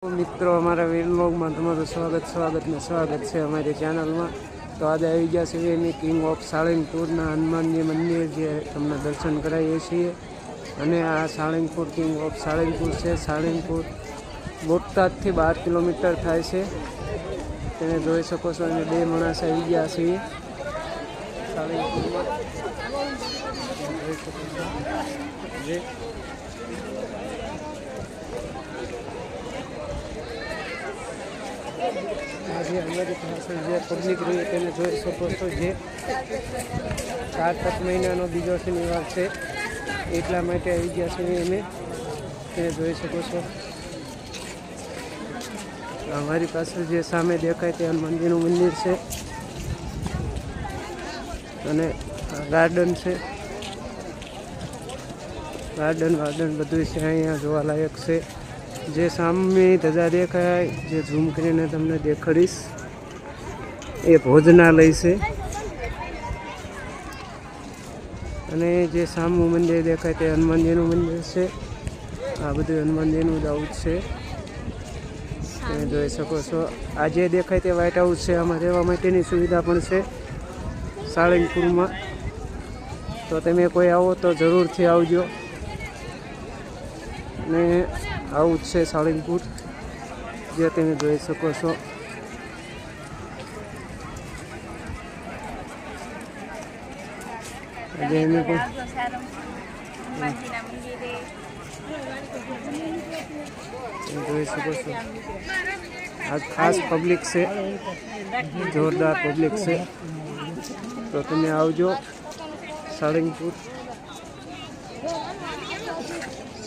મિત્રો અમારા વ્લોગમાં તમારું સ્વાગત છે અમારી ચેનલમાં। તો આજે આવી ગયા છીએ અમે કિંગ ઓફ સાળંગપુરના હનુમાનજી મંદિર જે તમને દર્શન કરાવીએ છીએ। અને આ સાળંગપુર કિંગ ઓફ સાળંગપુર છે। સાળંગપુર બોટાદથી 12 કિલોમીટર થાય છે, તમે જોઈ શકો છો। અને 2 માણસ આવી ગયા છીએ સાળંગપુરમાં, જોઈ શકો છો। આજે અમારી પાછળ જે પબ્લિક રહી તેને જોઈ શકો છો। જે કાર્તક મહિનાનો બીજો શનિવાર છે એટલા માટે આવી ગયા છીએ અમે, તેને જોઈ શકો છો। અમારી પાછળ જે સામે દેખાય તે હનુમાનજીનું મંદિર છે અને ગાર્ડન છે, ગાર્ડન બધું છે અહીંયા જોવાલાયક છે। જે સામે ધજા દેખાય જે ઝૂમ કરીને તમને દેખાડીશ એ ભોજનાલય છે। અને જે સામું મંદિર દેખાય તે હનુમાનજીનું મંદિર છે। આ બધું હનુમાનજીનું જ આવું છે, તમે જોઈ શકો છો। આ જે દેખાય તે વ્હાઇટ હાઉસ છે, આમાં રહેવા માટેની સુવિધા પણ છે સાળંગપુરમાં। તો તમે કોઈ આવો તો જરૂરથી આવજો। અને આવું જ છે સાળંગપુર જે તમે જોઈ શકો છો। જોઈ શકો છો, આ ખાસ પબ્લિક છે, જોરદાર પબ્લિક છે। તો તમે આવજો સાળંગપુર।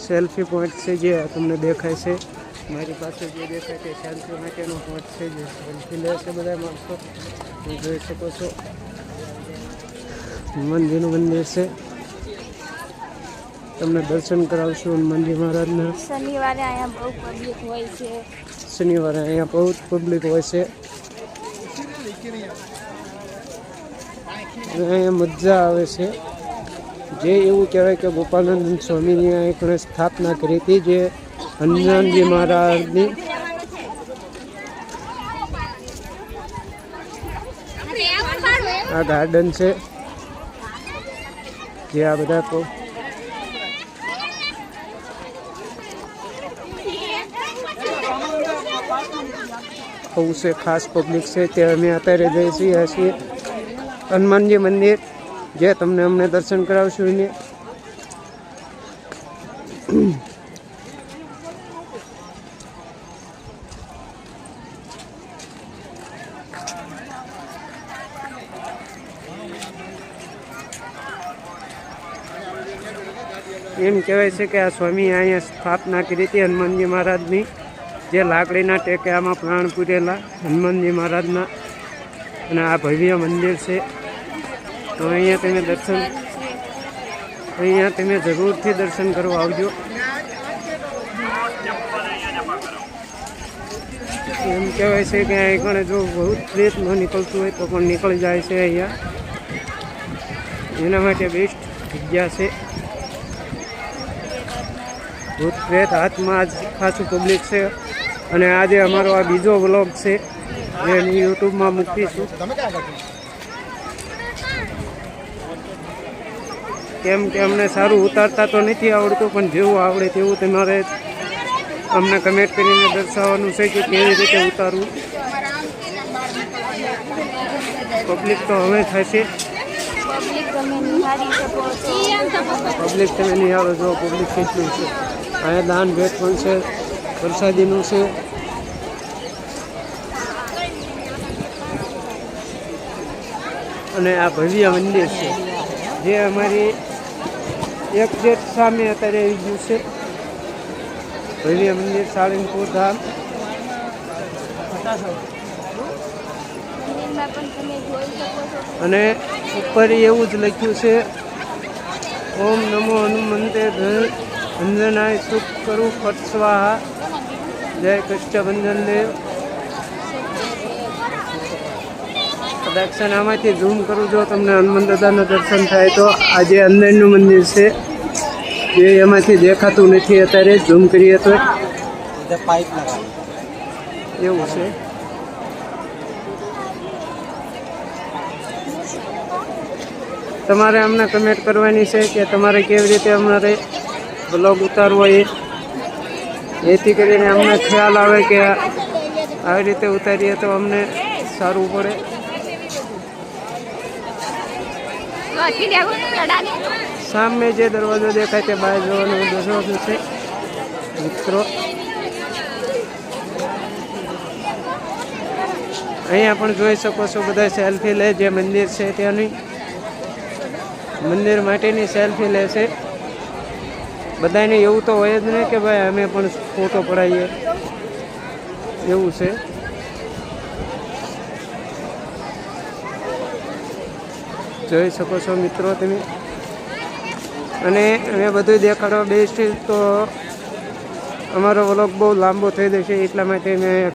સેલ્ફી પોઈન્ટ છે જે તમને દેખાય છે, મારી પાસે જે દેખાય તે સેલ્ફી માટેનો પોઈન્ટ છે જે સેલ્ફી લે છે બધા માણસો, તમે જોઈ શકો છો। હનુમાનજીનું મંદિર છે, તમને દર્શન કરાવશું હનુમાનજી મહારાજના। શનિવારે અહીંયા બહુ પબ્લિક હોય છે, શનિવારે અહીંયા બહુ પબ્લિક હોય છે, અહીંયા મજા આવે છે। જે એવું કહેવાય કે ગોપાલનંદ સ્વામીની એક સ્થાપના કરી હતી, જે હનુમાનજી મહારાજની। આ ગાર્ડન છે જે આ બધા આવું છે, ખાસ પબ્લિક છે। તે અમે અત્યારે જઈ છીએ હનુમાનજી મંદિર, જે તમને અમને દર્શન કરાવશું એને। એમ કહેવાય છે કે આ સ્વામી અહીંયા સ્થાપના કરી હતી હનુમાનજી મહારાજની, જે લાકડીના ટેકામાં પ્રાણ પૂરેલા હનુમાનજી મહારાજના। અને આ ભવ્ય મંદિર છે, તો અહીંયા તમે જરૂરથી દર્શન કરવા આવજો। એમ કહેવાય છે કે અહીં જો બહુ પ્રેત ન નીકળતું હોય તો પણ નીકળી જાય છે અહીંયા, એના માટે બેસ્ટ જગ્યા છે। ભૂત પ્રેત હાથમાં જ ખાસું પબ્લિક છે। અને આજે અમારો આ બીજો વ્લોગ છે જે યુટ્યુબમાં મૂકીશું, કેમ કે અમને સારું ઉતારતા તો નથી આવડતું, પણ જેવું આવડે તેવું તમારે અમને કમેન્ટ કરીને દર્શાવવાનું છે કે કેવી રીતે ઉતારવું। પબ્લિક તો હવે થશે, પબ્લિક તમે નિહાળો છો પબ્લિક કેટલું છે। અહીંયા દાન ભેટ પણ છે, પ્રસાદીનું છે। અને આ ભવ્ય મંદિર છે જે અમારી એક્ઝેક્ટ સામે અત્યારે આવી ગયું છે, ભવ્ય મંદિર સાળંગપુર ધામ। અને ઉપર એવું જ લખ્યું છે, ઓમ નમો હનુમંતે અંજનાય સુખ કરું ફટ સ્વાહા, જય કૃષ્ણભંજન દેવ। કદાચ આમાંથી ઝૂમ કરું જો તમને હનુમાન દાદાના દર્શન થાય તો આ જે અંદરનું મંદિર છે એ એમાંથી દેખાતું નથી અત્યારે ઝૂમ કરીએ તો। પાઇપ લગાવી એવું છે. તમારે અમને કમેન્ટ કરવાની છે કે તમારે કેવી રીતે અમારે બ્લોગ ઉતારવો એથી કરીને અમને ખ્યાલ આવે કે આવી રીતે ઉતારીએ તો અમને સારું પડે. સામે જે દરવાજો દેખાય તે બહાર જવાનો દરવાજો છે મિત્રો. અહીંયા પણ જોઈ શકો છો બધા સેલ્ફી લે, જે મંદિર છે ત્યાંની મંદિર માટેની સેલ્ફી લે છે. બધાને એવું તો હોય જ નહીં કે ભાઈ અમે પણ ફોટો પડાવીએ, એવું છે. જોઈ શકો છો મિત્રો તમે. અને અમે બધું દેખાડવા બેસીએ તો અમારો વ્લોગ બહુ લાંબો થઈ જશે, એટલા માટે મેં